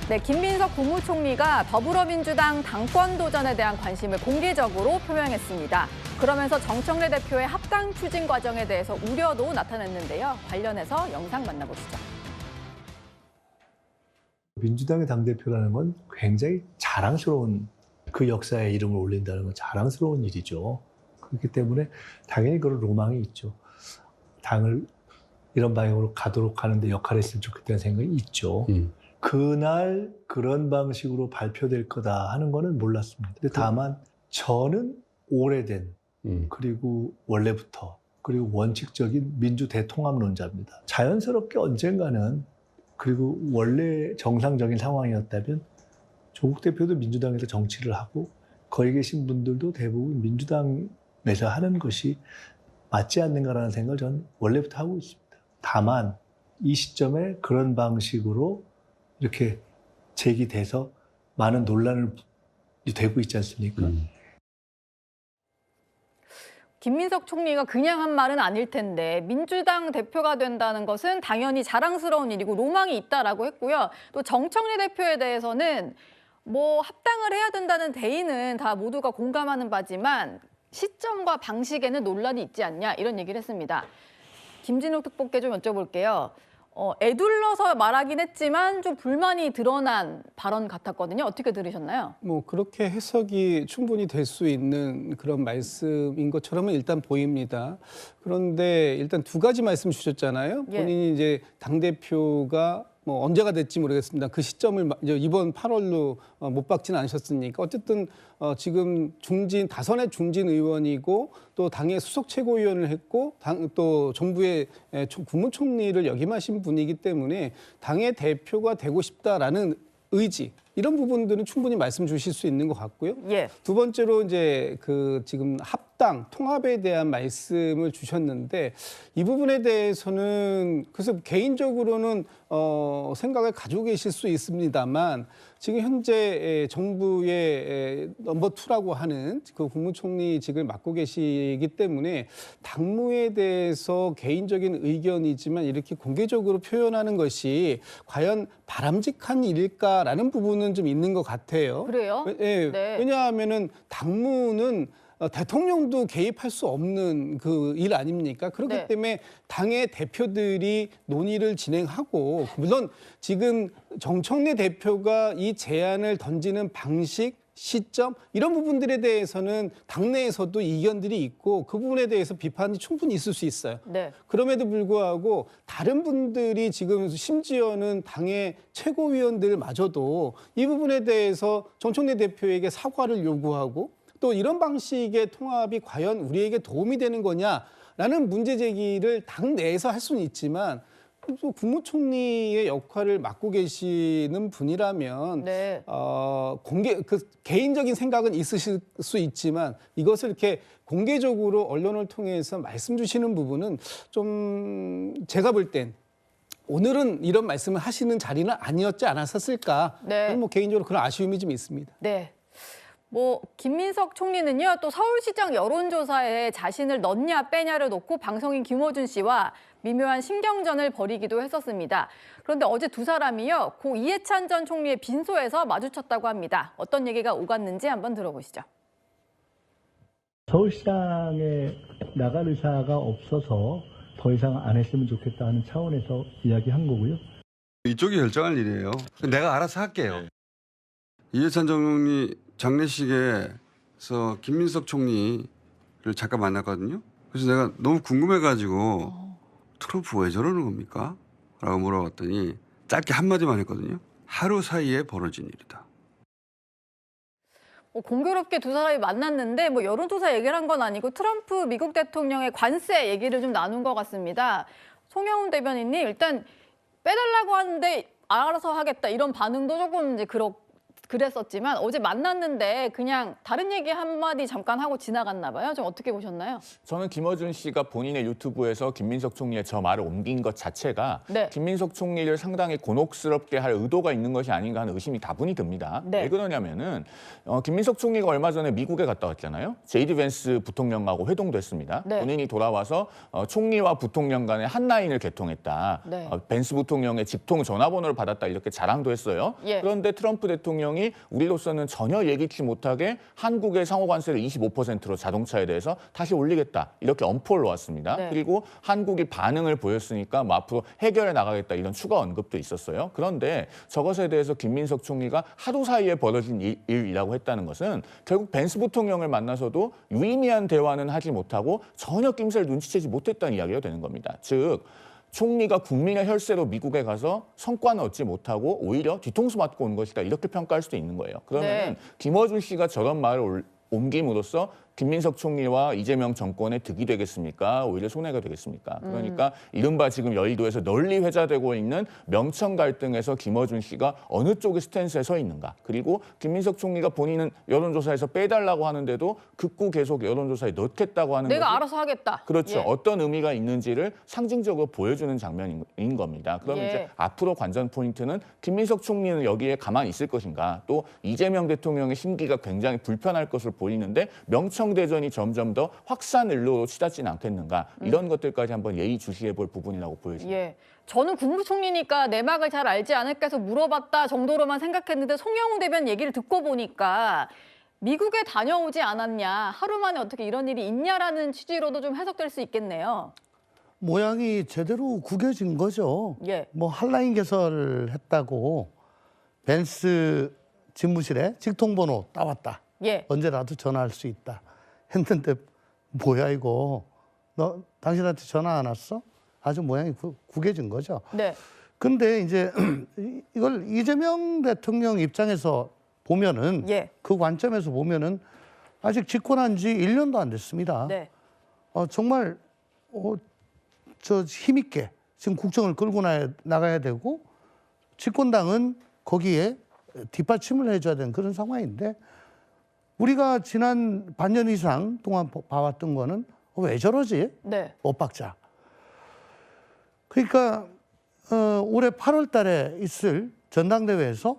네, 김민석 국무총리가 더불어민주당 당권 도전에 대한 관심을 공개적으로 표명했습니다. 그러면서 정청래 대표의 합당 추진 과정에 대해서 우려도 나타냈는데요. 관련해서 영상 만나보시죠. 민주당의 당대표라는 건 굉장히 자랑스러운, 그 역사에 이름을 올린다는 건 자랑스러운 일이죠. 그렇기 때문에 당연히 그런 로망이 있죠. 당을 이런 방향으로 가도록 하는데 역할을 했으면 좋겠다는 생각이 있죠. 그날 그런 방식으로 발표될 거다 하는 거는 몰랐습니다. 근데 다만 저는 오래된 그리고 원래부터 그리고 원칙적인 민주 대통합론자입니다. 자연스럽게 언젠가는, 그리고 원래 정상적인 상황이었다면 조국 대표도 민주당에서 정치를 하고 거기 계신 분들도 대부분 민주당에서 하는 것이 맞지 않는가라는 생각을 저는 원래부터 하고 있습니다. 다만 이 시점에 그런 방식으로 이렇게 제기돼서 많은 논란이 되고 있지 않습니까? 김민석 총리가 그냥 한 말은 아닐 텐데 민주당 대표가 된다는 것은 당연히 자랑스러운 일이고 로망이 있다라고 했고요. 또 정청래 대표에 대해서는 뭐 합당을 해야 된다는 대의는 다 모두가 공감하는 바지만 시점과 방식에는 논란이 있지 않냐 이런 얘기를 했습니다. 김진욱 특보께 좀 여쭤볼게요. 애둘러서 말하긴 했지만 좀 불만이 드러난 발언 같았거든요. 어떻게 들으셨나요? 뭐 그렇게 해석이 충분히 될 수 있는 그런 말씀인 것처럼은 일단 보입니다. 그런데 일단 두 가지 말씀 주셨잖아요. 예. 본인이 이제 당대표가 뭐 언제가 될지 모르겠습니다. 그 시점을 이번 8월로 못 박지는 않으셨으니까 어쨌든 지금 다선의 중진 의원이고 또 당의 수석 최고위원을 했고 또 정부의 국무총리를 역임하신 분이기 때문에 당의 대표가 되고 싶다라는 의지, 이런 부분들은 충분히 말씀 주실 수 있는 것 같고요. 예. 두 번째로 이제 지금 합당, 통합에 대한 말씀을 주셨는데 이 부분에 대해서는 그래서 개인적으로는 생각을 가지고 계실 수 있습니다만 지금 현재 정부의 넘버 2라고 하는 그 국무총리직을 맡고 계시기 때문에 당무에 대해서 개인적인 의견이지만 이렇게 공개적으로 표현하는 것이 과연 바람직한 일일까라는 부분은 좀 있는 것 같아요. 그래요? 예, 네. 왜냐하면은 당무는 대통령도 개입할 수 없는 그 일 아닙니까? 그렇기 네. 때문에 당의 대표들이 논의를 진행하고, 물론 지금 정청래 대표가 이 제안을 던지는 방식, 시점 이런 부분들에 대해서는 당내에서도 이견들이 있고 그 부분에 대해서 비판이 충분히 있을 수 있어요. 네. 그럼에도 불구하고 다른 분들이 지금 심지어는 당의 최고위원들마저도 이 부분에 대해서 정청래 대표에게 사과를 요구하고 또 이런 방식의 통합이 과연 우리에게 도움이 되는 거냐라는 문제 제기를 당내에서 할 수는 있지만 또 국무총리의 역할을 맡고 계시는 분이라면 네. 개인적인 생각은 있으실 수 있지만 이것을 이렇게 공개적으로 언론을 통해서 말씀 주시는 부분은 좀 제가 볼 땐 오늘은 이런 말씀을 하시는 자리는 아니었지 않았었을까. 네. 뭐 개인적으로 그런 아쉬움이 좀 있습니다. 네. 뭐 김민석 총리는요, 또 서울시장 여론조사에 자신을 넣냐 빼냐를 놓고 방송인 김어준 씨와 미묘한 신경전을 벌이기도 했었습니다. 그런데 어제 두 사람이요, 고 이해찬 전 총리의 빈소에서 마주쳤다고 합니다. 어떤 얘기가 오갔는지 한번 들어보시죠. 서울시장에 나갈 의사가 없어서 더 이상 안 했으면 좋겠다 하는 차원에서 이야기한 거고요. 이쪽이 결정할 일이에요. 내가 알아서 할게요. 이해찬 총리 장례식에서 김민석 총리를 잠깐 만났거든요. 그래서 내가 너무 궁금해가지고 트럼프 왜 저러는 겁니까? 라고 물어봤더니 짧게 한마디만 했거든요. 하루 사이에 벌어진 일이다. 공교롭게 두 사람이 만났는데 뭐 여론조사 얘기를 한 건 아니고 트럼프 미국 대통령의 관세 얘기를 좀 나눈 것 같습니다. 송영훈 대변인님, 일단 빼달라고 하는데 알아서 하겠다 이런 반응도 조금 이제 그랬었지만 어제 만났는데 그냥 다른 얘기 한마디 잠깐 하고 지나갔나 봐요. 좀 어떻게 보셨나요? 저는 김어준 씨가 본인의 유튜브에서 김민석 총리의 저 말을 옮긴 것 자체가 네. 김민석 총리를 상당히 곤혹스럽게 할 의도가 있는 것이 아닌가 하는 의심이 다분히 듭니다. 네. 왜 그러냐면은 김민석 총리가 얼마 전에 미국에 갔다 왔잖아요. 제이디 벤스 부통령하고 회동도 했습니다. 네. 본인이 돌아와서 총리와 부통령 간에 한 라인을 개통했다. 네. 벤스 부통령의 직통 전화번호를 받았다 이렇게 자랑도 했어요. 예. 그런데 트럼프 대통령이 우리로서는 전혀 예기치 못하게 한국의 상호 관세를 25%로 자동차에 대해서 다시 올리겠다 이렇게 엄포를 놓았습니다. 네. 그리고 한국이 반응을 보였으니까 뭐 앞으로 해결해 나가겠다 이런 추가 언급도 있었어요. 그런데 저것에 대해서 김민석 총리가 하루 사이에 벌어진 일이라고 했다는 것은 결국 벤스 부통령을 만나서도 유의미한 대화는 하지 못하고 전혀 낌새를 눈치채지 못했다는 이야기가 되는 겁니다. 즉 총리가 국민의 혈세로 미국에 가서 성과는 얻지 못하고 오히려 뒤통수 맞고 온 것이다 이렇게 평가할 수도 있는 거예요. 그러면 네. 김어준 씨가 저런 말을 옮김으로써 김민석 총리와 이재명 정권의 득이 되겠습니까? 오히려 손해가 되겠습니까? 그러니까 이른바 지금 여의도에서 널리 회자되고 있는 명천 갈등에서 김어준 씨가 어느 쪽의 스탠스에 서 있는가? 그리고 김민석 총리가 본인은 여론조사에서 빼달라고 하는데도 극구 계속 여론조사에 넣겠다고 하는 내가 것이 알아서 하겠다. 그렇죠. 예. 어떤 의미가 있는지를 상징적으로 보여주는 장면인 겁니다. 그러면 예. 이제 앞으로 관전 포인트는 김민석 총리는 여기에 가만히 있을 것인가, 또 이재명 대통령의 심기가 굉장히 불편할 것으로 보이는데 명청대전이 점점 더 확산을로 치닫지는 않겠는가, 이런 것들까지 한번 예의주시해 볼 부분이라고 보여집니다. 예. 저는 국무총리니까 내막을 잘 알지 않을까 해서 물어봤다 정도로만 생각했는데 송영우 대변 얘기를 듣고 보니까 미국에 다녀오지 않았냐, 하루 만에 어떻게 이런 일이 있냐라는 취지로도 좀 해석될 수 있겠네요. 모양이 제대로 구겨진 거죠. 예. 뭐 한라인 개설을 했다고 벤스 집무실에 직통번호 따왔다. 예. 언제라도 전화할 수 있다. 했는데 뭐야 이거. 너 당신한테 전화 안 왔어? 아주 모양이 구겨진 거죠. 네. 근데 이제 이걸 이재명 대통령 입장에서 보면은 예. 그 관점에서 보면은 아직 집권한 지 1년도 안 됐습니다. 네. 정말 저 힘있게 지금 국정을 끌고 나가야 되고 집권당은 거기에 뒷받침을 해줘야 되는 그런 상황인데, 우리가 지난 반년 이상 동안 봐왔던 거는 왜 저러지? 네. 엇박자. 그러니까 올해 8월 달에 있을 전당대회에서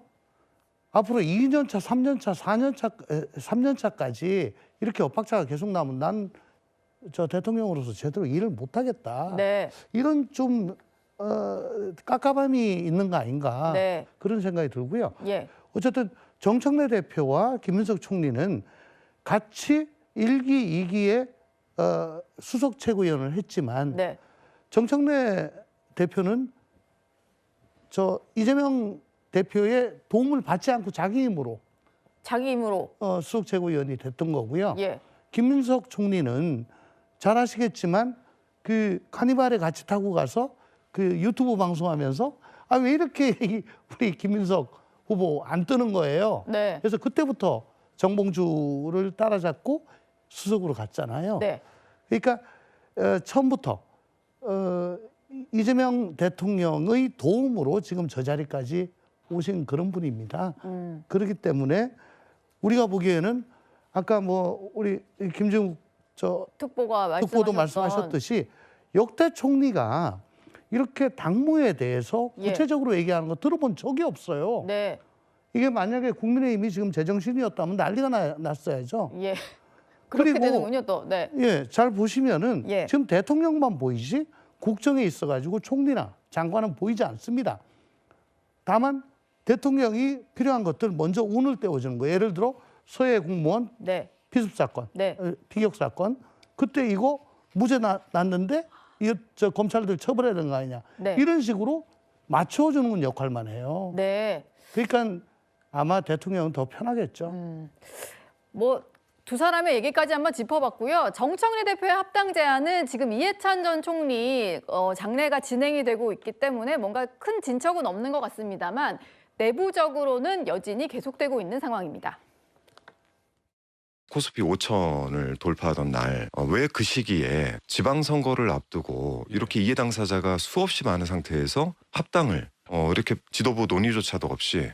앞으로 2년차, 3년차, 4년차, 3년차까지 이렇게 엇박자가 계속 나오면 난 저 대통령으로서 제대로 일을 못하겠다. 네. 이런 좀 깝깝함이 있는 거 아닌가. 네. 그런 생각이 들고요. 예. 어쨌든 정청래 대표와 김민석 총리는 같이 1기, 2기에 수석 최고위원을 했지만 네. 정청래 대표는 저 이재명 대표의 도움을 받지 않고 자기 힘으로 자기 힘으로. 수석 최고위원이 됐던 거고요. 예. 김민석 총리는 잘 아시겠지만 그 카니발에 같이 타고 가서 그 유튜브 방송하면서 왜 이렇게 우리 김민석 후보 안 뜨는 거예요. 네. 그래서 그때부터 정봉주를 따라잡고 수석으로 갔잖아요. 네. 그러니까 처음부터 이재명 대통령의 도움으로 지금 저 자리까지 오신 그런 분입니다. 그렇기 때문에 우리가 보기에는 아까 뭐 우리 김정욱 특보도 말씀하셨듯이 역대 총리가 이렇게 당무에 대해서 예. 구체적으로 얘기하는 거 들어본 적이 없어요. 네. 이게 만약에 국민의힘이 지금 제정신이었다면 난리가 났어야죠. 예. 그렇게 그리고 되는군요, 또. 네. 예, 잘 보시면은 예. 지금 대통령만 보이지 국정에 있어가지고 총리나 장관은 보이지 않습니다. 다만 대통령이 필요한 것들 먼저 운을 떼어주는 거예요. 예를 들어 서해 공무원 네. 피습 사건, 네. 피격 사건, 그때 이거 무죄 났는데 이거 저 검찰들 처벌해야 되는 거 아니냐. 네. 이런 식으로 맞춰주는 역할만 해요. 네. 그러니까 아마 대통령은 더 편하겠죠. 뭐 두 사람의 얘기까지 한번 짚어봤고요. 정청래 대표의 합당 제안은 지금 이해찬 전 총리 장례가 진행이 되고 있기 때문에 뭔가 큰 진척은 없는 것 같습니다만 내부적으로는 여진이 계속되고 있는 상황입니다. 코스피 5천을 돌파하던 날 왜 그 시기에 지방선거를 앞두고 이렇게 이해 당사자가 수없이 많은 상태에서 합당을 이렇게 지도부 논의조차도 없이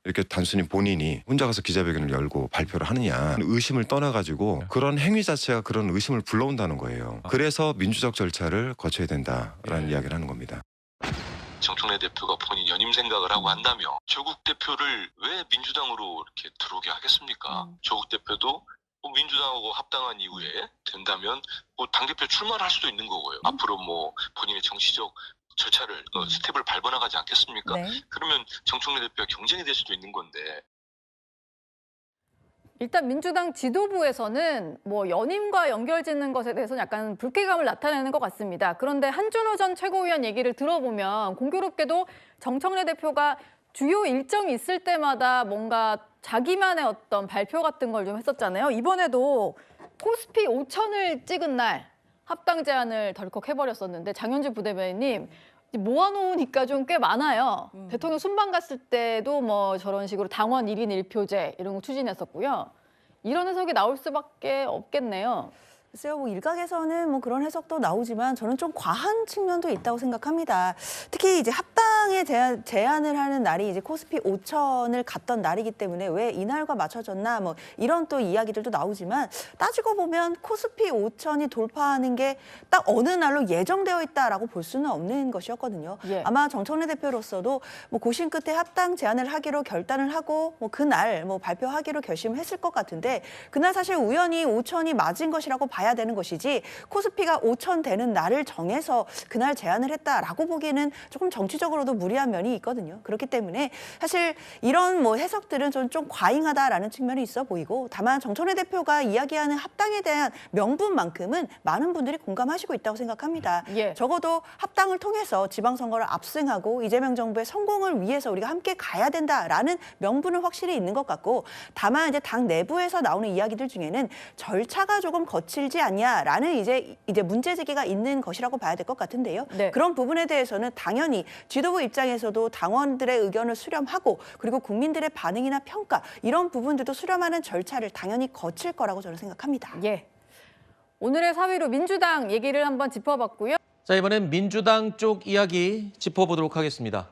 이렇게 단순히 본인이 혼자 가서 기자회견을 열고 발표를 하느냐 의심을 떠나가지고 그런 행위 자체가 그런 의심을 불러온다는 거예요. 그래서 민주적 절차를 거쳐야 된다라는 이야기를 하는 겁니다. 정청래 대표가 본인 연임 생각을 하고 한다며 조국 대표를 왜 민주당으로 이렇게 들어오게 하겠습니까? 조국 대표도 뭐 민주당하고 합당한 이후에 된다면 뭐 당대표 출마를 할 수도 있는 거고요. 앞으로 뭐 본인의 정치적 절차를 스텝을 밟아나가지 않겠습니까? 네. 그러면 정청래 대표가 경쟁이 될 수도 있는 건데. 일단 민주당 지도부에서는 뭐 연임과 연결짓는 것에 대해서는 약간 불쾌감을 나타내는 것 같습니다. 그런데 한준호 전 최고위원 얘기를 들어보면 공교롭게도 정청래 대표가 주요 일정이 있을 때마다 뭔가 자기만의 어떤 발표 같은 걸 좀 했었잖아요. 이번에도 코스피 5천을 찍은 날 합당 제안을 덜컥 해버렸었는데 장현주 부대변인님 모아놓으니까 좀 꽤 많아요. 대통령 순방 갔을 때도 뭐 저런 식으로 당원 1인 1표제 이런 거 추진했었고요. 이런 해석이 나올 수밖에 없겠네요. 글쎄요, 뭐 일각에서는 뭐 그런 해석도 나오지만 저는 좀 과한 측면도 있다고 생각합니다. 특히 이제 합당에 제안을 하는 날이 이제 코스피 5천을 갔던 날이기 때문에 왜 이날과 맞춰졌나 뭐 이런 또 이야기들도 나오지만 따지고 보면 코스피 5천이 돌파하는 게 딱 어느 날로 예정되어 있다라고 볼 수는 없는 것이었거든요. 예. 아마 정청래 대표로서도 뭐 고심 끝에 합당 제안을 하기로 결단을 하고 뭐 그날 뭐 발표하기로 결심했을 것 같은데 그날 사실 우연히 5천이 맞은 것이라고 봐야 되는 것이지 코스피가 5천 되는 날을 정해서 그날 제안을 했다라고 보기에는 조금 정치적으로도 무리한 면이 있거든요. 그렇기 때문에 사실 이런 뭐 해석들은 좀 과잉하다라는 측면이 있어 보이고 다만 정청래 대표가 이야기하는 합당에 대한 명분만큼은 많은 분들이 공감하시고 있다고 생각합니다. 예. 적어도 합당을 통해서 지방선거를 압승하고 이재명 정부의 성공을 위해서 우리가 함께 가야 된다라는 명분은 확실히 있는 것 같고 다만 이제 당 내부에서 나오는 이야기들 중에는 절차가 조금 거칠지 않냐라는 이제 문제 제기가 있는 것이라고 봐야 될 것 같은데요. 네. 그런 부분에 대해서는 당연히 지도부 입장에서도 당원들의 의견을 수렴하고 그리고 국민들의 반응이나 평가 이런 부분들도 수렴하는 절차를 당연히 거칠 거라고 저는 생각합니다. 예. 오늘의 4위로 민주당 얘기를 한번 짚어봤고요. 자, 이번엔 민주당 쪽 이야기 짚어보도록 하겠습니다.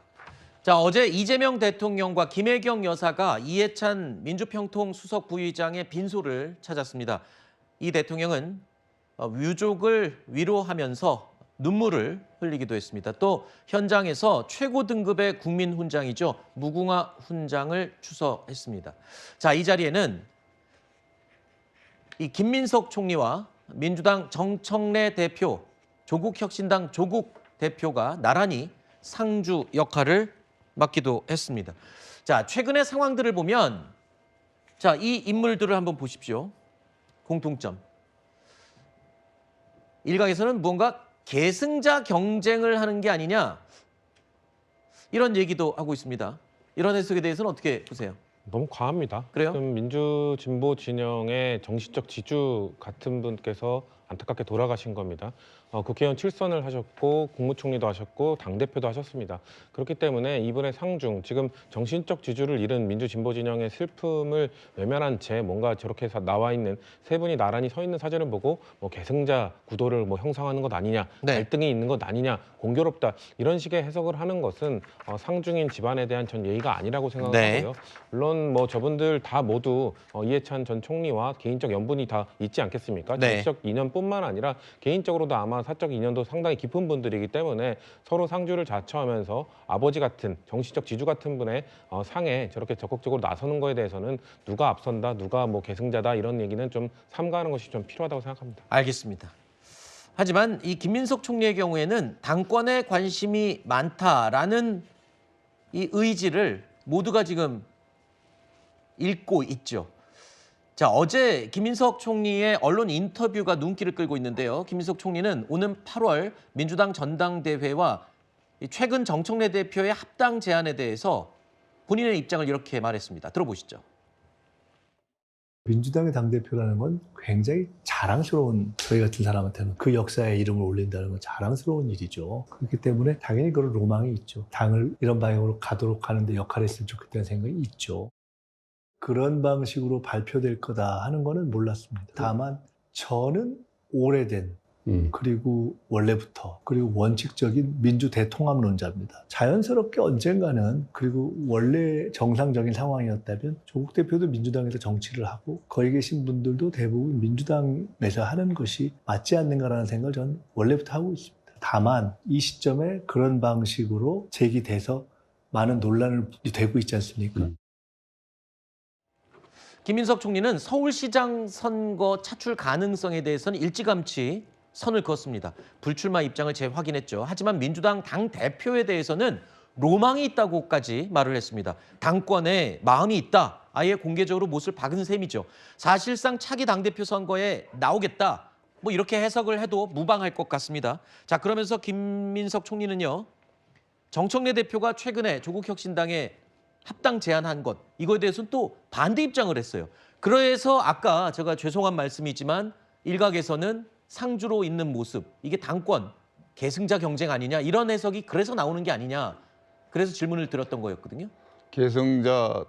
자, 어제 이재명 대통령과 김혜경 여사가 이해찬 민주평통 수석 부의장의 빈소를 찾았습니다. 이 대통령은 유족을 위로하면서 눈물을 흘리기도 했습니다. 또 현장에서 최고 등급의 국민 훈장이죠. 무궁화 훈장을 추서했습니다. 자, 이 자리에는 이 김민석 총리와 민주당 정청래 대표, 조국혁신당 조국 대표가 나란히 상주 역할을 맡기도 했습니다. 자, 최근의 상황들을 보면 자, 이 인물들을 한번 보십시오. 공통점. 일각에서는 무언가 계승자 경쟁을 하는 게 아니냐 이런 얘기도 하고 있습니다. 이런 해석에 대해서는 어떻게 보세요? 너무 과합니다. 그래요? 지금 민주 진보 진영의 정치적 지주 같은 분께서 안타깝게 돌아가신 겁니다. 국회의원 7선을 하셨고 국무총리도 하셨고 당대표도 하셨습니다. 그렇기 때문에 이분의 상중, 지금 정신적 지주를 잃은 민주진보 진영의 슬픔을 외면한 채 뭔가 저렇게 나와 있는 세 분이 나란히 서 있는 사진을 보고 뭐 계승자 구도를 뭐 형성하는 것 아니냐, 네. 갈등이 있는 것 아니냐, 공교롭다 이런 식의 해석을 하는 것은 상중인 집안에 대한 전 예의가 아니라고 생각하고요. 물론 뭐 저분들 다 모두 이해찬 전 총리와 개인적 연분이 다 있지 않겠습니까? 네. 정치적 인연뿐만 아니라 개인적으로도 아마 사적 인연도 상당히 깊은 분들이기 때문에 서로 상주를 자처하면서 아버지 같은 정치적 지주 같은 분의 상에 저렇게 적극적으로 나서는 거에 대해서는 누가 앞선다, 누가 뭐 계승자다 이런 얘기는 좀 삼가하는 것이 좀 필요하다고 생각합니다. 알겠습니다. 하지만 이 김민석 총리의 경우에는 당권에 관심이 많다라는 이 의지를 모두가 지금 읽고 있죠. 자, 어제 김민석 총리의 언론 인터뷰가 눈길을 끌고 있는데요. 김민석 총리는 오는 8월 민주당 전당대회와 최근 정청래 대표의 합당 제안에 대해서 본인의 입장을 이렇게 말했습니다. 들어보시죠. 민주당의 당대표라는 건 굉장히 자랑스러운, 저희 같은 사람한테는 그 역사에 이름을 올린다는 건 자랑스러운 일이죠. 그렇기 때문에 당연히 그런 로망이 있죠. 당을 이런 방향으로 가도록 하는데 역할을 했으면 좋겠다는 생각이 있죠. 그런 방식으로 발표될 거다 하는 거는 몰랐습니다. 다만 저는 오래된 그리고 원래부터 그리고 원칙적인 민주 대통합론자입니다. 자연스럽게 언젠가는 그리고 원래 정상적인 상황이었다면 조국 대표도 민주당에서 정치를 하고 거기 계신 분들도 대부분 민주당에서 하는 것이 맞지 않는가라는 생각을 저는 원래부터 하고 있습니다. 다만 이 시점에 그런 방식으로 제기돼서 많은 논란이 되고 있지 않습니까? 김민석 총리는 서울시장 선거 차출 가능성에 대해서는 일찌감치 선을 그었습니다. 불출마 입장을 재확인했죠. 하지만 민주당 당대표에 대해서는 로망이 있다고까지 말을 했습니다. 당권에 마음이 있다. 아예 공개적으로 못을 박은 셈이죠. 사실상 차기 당대표 선거에 나오겠다. 뭐 이렇게 해석을 해도 무방할 것 같습니다. 자, 그러면서 김민석 총리는요. 정청래 대표가 최근에 조국혁신당에 합당 제안한 것, 이거에 대해서는 또 반대 입장을 했어요. 그래서 아까 제가 죄송한 말씀이지만 일각에서는 상주로 있는 모습, 이게 당권, 계승자 경쟁 아니냐, 이런 해석이 그래서 나오는 게 아니냐, 그래서 질문을 드렸던 거였거든요. 계승자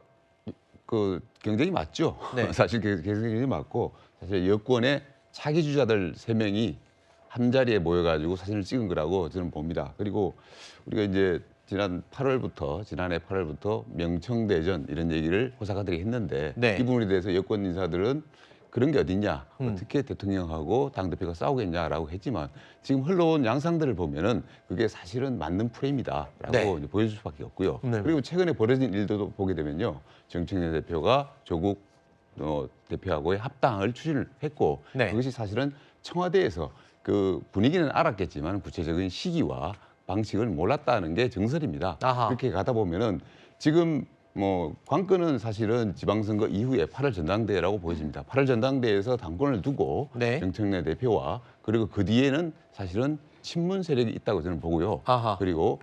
경쟁이 맞죠. 네. 사실 계승이 맞고 사실 여권의 차기 주자들 3명이 한 자리에 모여가지고 사진을 찍은 거라고 저는 봅니다. 그리고 우리가 이제 지난해 8월부터 명청대전 이런 얘기를 호사가들이 했는데 네. 이 부분에 대해서 여권 인사들은 그런 게 어딨냐, 어떻게 대통령하고 당대표가 싸우겠냐라고 했지만 지금 흘러온 양상들을 보면은 그게 사실은 맞는 프레임이다라고 네. 이제 보여줄 수밖에 없고요. 네. 그리고 최근에 벌어진 일도 보게 되면요, 정청래 대표가 조국 대표하고의 합당을 추진을 했고 네. 그것이 사실은 청와대에서 그 분위기는 알았겠지만 구체적인 시기와 방식을 몰랐다는 게 정설입니다. 아하. 그렇게 가다 보면은 지금 관건은 사실은 지방선거 이후에 8월 전당대회라고 보여집니다. 8월 전당대회에서 당권을 두고 네. 정청래 대표와 그리고 그 뒤에는 사실은 친문 세력이 있다고 저는 보고요. 아하. 그리고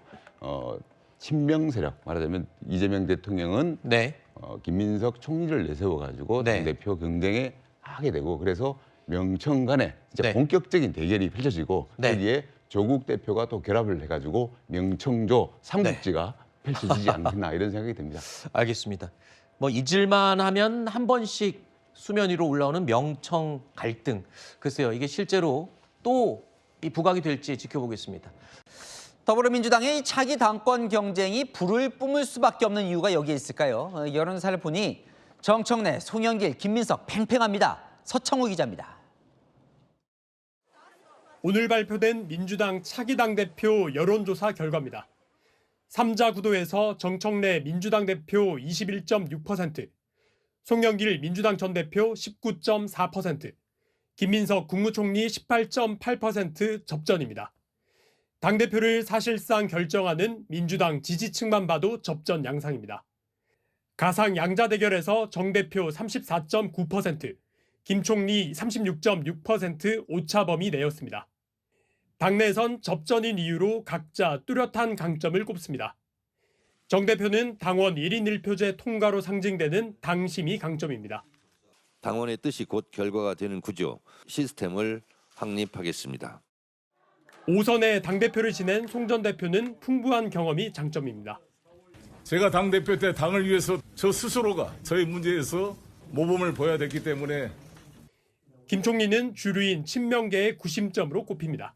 친명 세력, 말하자면 이재명 대통령은 네. 김민석 총리를 내세워가지고 네. 당대표 경쟁에 하게 되고 그래서 명청 간에 진짜 네. 본격적인 대결이 펼쳐지고 네. 거기에 조국 대표가 또 결합을 해가지고 명청조 삼국지가 펼쳐지지 않겠나 이런 생각이 듭니다. 알겠습니다. 뭐 잊을만 하면 한 번씩 수면 위로 올라오는 명청 갈등. 글쎄요, 이게 실제로 또 이 부각이 될지 지켜보겠습니다. 더불어민주당의 차기 당권 경쟁이 불을 뿜을 수밖에 없는 이유가 여기에 있을까요? 여론조사를 보니 정청래, 송영길, 김민석 팽팽합니다. 서창우 기자입니다. 오늘 발표된 민주당 차기 당대표 여론조사 결과입니다. 3자 구도에서 정청래 민주당 대표 21.6%, 송영길 민주당 전 대표 19.4%, 김민석 국무총리 18.8% 접전입니다. 당대표를 사실상 결정하는 민주당 지지층만 봐도 접전 양상입니다. 가상 양자 대결에서 정 대표 34.9%, 김 총리 36.6% 오차범위 내였습니다. 당내에선 접전인 이유로 각자 뚜렷한 강점을 꼽습니다. 정 대표는 당원 1인 1표제 통과로 상징되는 당심이 강점입니다. 당원의 뜻이 곧 결과가 되는 구조, 시스템을 확립하겠습니다. 5선에 당대표를 지낸 송 전 대표는 풍부한 경험이 장점입니다. 제가 당대표 때 당을 위해서 저 스스로가 저희 문제에서 모범을 보여야 됐기 때문에 김 총리는 주류인 친명계의 구심점으로 꼽힙니다.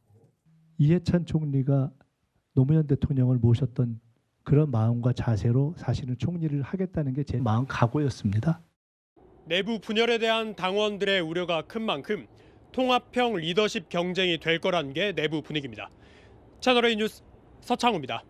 이해찬 총리가 노무현 대통령을 모셨던 그런 마음과 자세로 사실은 총리를 하겠다는 게 제 마음 각오였습니다. 내부 분열에 대한 당원들의 우려가 큰 만큼 통합형 리더십 경쟁이 될 거란 게 내부 분위기입니다. 채널A 뉴스 서창우입니다.